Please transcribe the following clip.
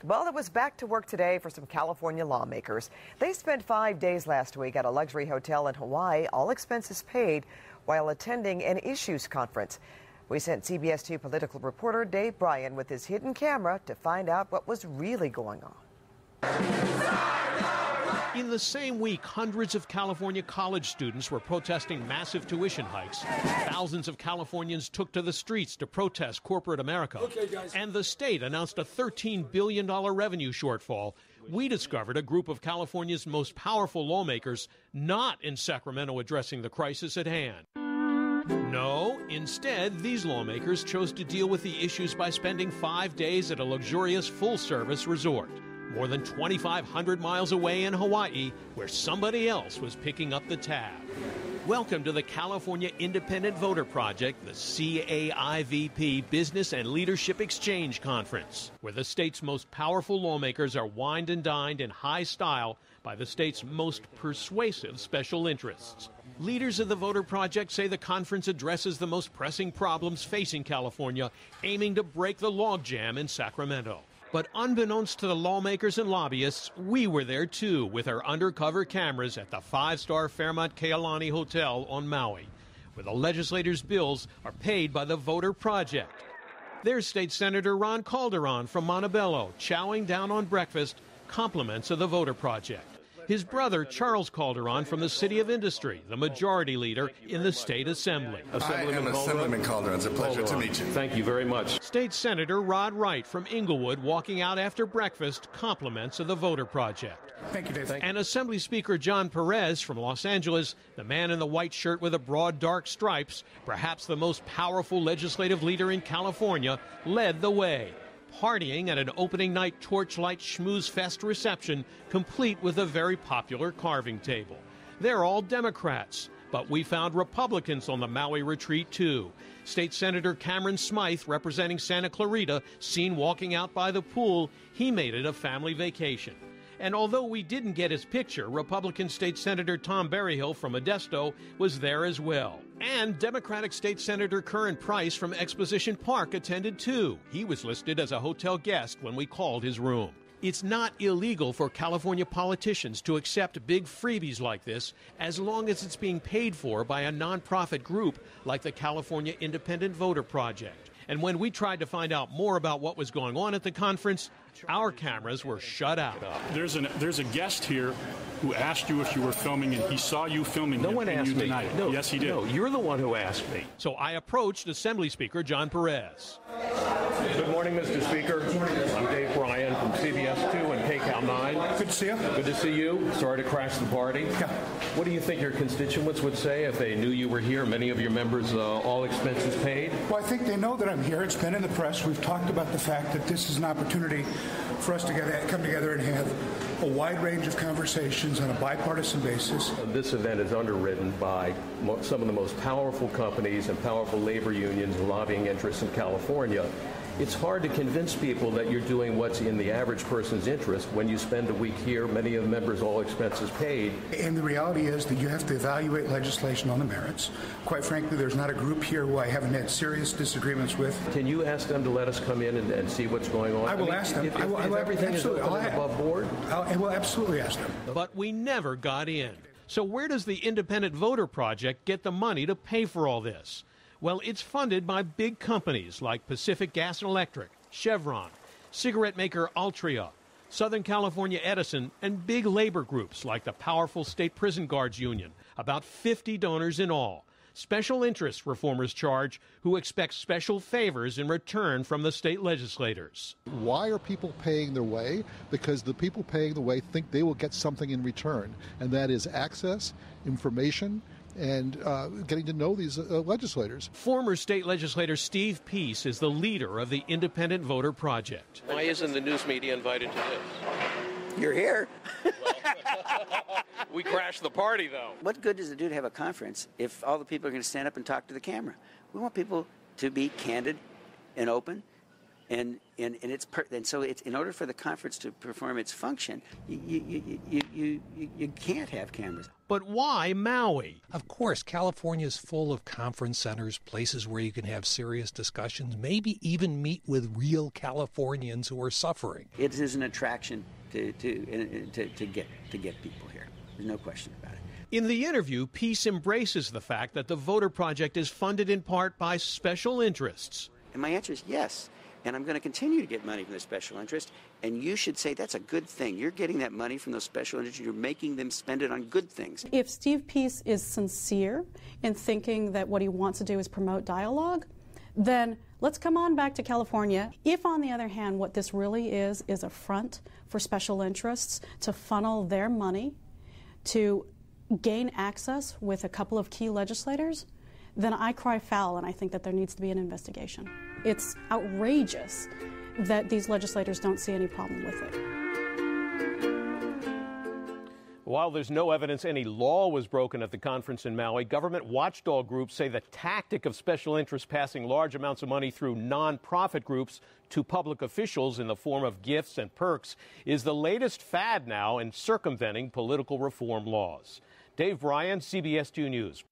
Well, it was back to work today for some California lawmakers. They spent 5 days last week at a luxury hotel in Hawaii, all expenses paid, while attending an issues conference. We sent CBS 2 political reporter Dave Bryan with his hidden camera to find out what was really going on. In the same week, hundreds of California college students were protesting massive tuition hikes. Thousands of Californians took to the streets to protest corporate America. And the state announced a $13 billion revenue shortfall. We discovered a group of California's most powerful lawmakers not in Sacramento addressing the crisis at hand. No, instead, these lawmakers chose to deal with the issues by spending 5 days at a luxurious full-service resort, more than 2,500 miles away in Hawaii, where somebody else was picking up the tab. Welcome to the California Independent Voter Project, the CAIVP Business and Leadership Exchange Conference, where the state's most powerful lawmakers are wined and dined in high style by the state's most persuasive special interests. Leaders of the Voter Project say the conference addresses the most pressing problems facing California, aiming to break the logjam in Sacramento. But unbeknownst to the lawmakers and lobbyists, we were there too with our undercover cameras at the five-star Fairmont Kealani Hotel on Maui, where the legislators' bills are paid by the Voter Project. There's State Senator Ron Calderon from Montebello chowing down on breakfast, compliments of the Voter Project. His brother, Charles Calderon, from the City of Industry, the majority leader in the State Assembly. I am Assemblyman Calderon. It's a pleasure to meet you. Thank you very much. State Senator Rod Wright from Inglewood, walking out after breakfast, compliments of the Voter Project. Thank you, Dave. And Assembly Speaker John Perez from Los Angeles, the man in the white shirt with the broad dark stripes, perhaps the most powerful legislative leader in California, led the way, partying at an opening night torchlight schmooze fest reception, complete with a very popular carving table. They're all Democrats, but we found Republicans on the Maui retreat too. State Senator Cameron Smythe, representing Santa Clarita, seen walking out by the pool. He made it a family vacation. And although we didn't get his picture, Republican State Senator Tom Berryhill from Modesto was there as well. And Democratic State Senator Curran Price from Exposition Park attended too. He was listed as a hotel guest when we called his room. It's not illegal for California politicians to accept big freebies like this as long as it's being paid for by a nonprofit group like the California Independent Voter Project. And when we tried to find out more about what was going on at the conference, our cameras were shut out. There's a guest here who asked you if you were filming, and he saw you filming. No one asked me. No, yes, he did. No, you're the one who asked me. So I approached Assembly Speaker John Perez. Good morning, Mr. Speaker. I'm Dave Bryan from CBS 2 and KCAL 9. Good to see you. Good to see you. Sorry to crash the party. Yeah. What do you think your constituents would say if they knew you were here? Many of your members, all expenses paid? Well, I think they know that I'm here. It's been in the press. We've talked about the fact that this is an opportunity for us to come together and have a wide range of conversations on a bipartisan basis. This event is underwritten by some of the most powerful companies and powerful labor unions and lobbying interests in California. It's hard to convince people that you're doing what's in the average person's interest when you spend a week here, many of the members, all expenses paid. And the reality is that you have to evaluate legislation on the merits. Quite frankly, there's not a group here who I haven't had serious disagreements with. Can you ask them to let us come in and see what's going on? I will ask them. If everything is open and above board? I will absolutely ask them. But we never got in. So where does the Independent Voter Project get the money to pay for all this? Well, it's funded by big companies like Pacific Gas and Electric, Chevron, cigarette maker Altria, Southern California Edison, and big labor groups like the powerful State Prison Guards Union, about 50 donors in all. Special interests, reformers charge, who expect special favors in return from the state legislators. Why are people paying their way? Because the people paying the way think they will get something in return, and that is access, information, and getting to know these legislators. Former state legislator Steve Peace is the leader of the Independent Voter Project. Why isn't the news media invited to this? You're here. We crashed the party, though. What good does it do to have a conference if all the people are going to stand up and talk to the camera? We want people to be candid and open And so it's in order for the conference to perform its function, you can't have cameras. But why Maui? Of course, California is full of conference centers, places where you can have serious discussions, maybe even meet with real Californians who are suffering. It is an attraction to get people here. There's no question about it. In the interview, Peace embraces the fact that the voter project is funded in part by special interests. And my answer is yes. And I'm going to continue to get money from the special interest. And you should say that's a good thing. You're getting that money from those special interests. You're making them spend it on good things. If Steve Peace is sincere in thinking that what he wants to do is promote dialogue, then let's come on back to California. If, on the other hand, what this really is a front for special interests to funnel their money to gain access with a couple of key legislators, then I cry foul, and I think that there needs to be an investigation. It's outrageous that these legislators don't see any problem with it. While there's no evidence any law was broken at the conference in Maui, government watchdog groups say the tactic of special interests passing large amounts of money through nonprofit groups to public officials in the form of gifts and perks is the latest fad now in circumventing political reform laws. Dave Bryan, CBS 2 News.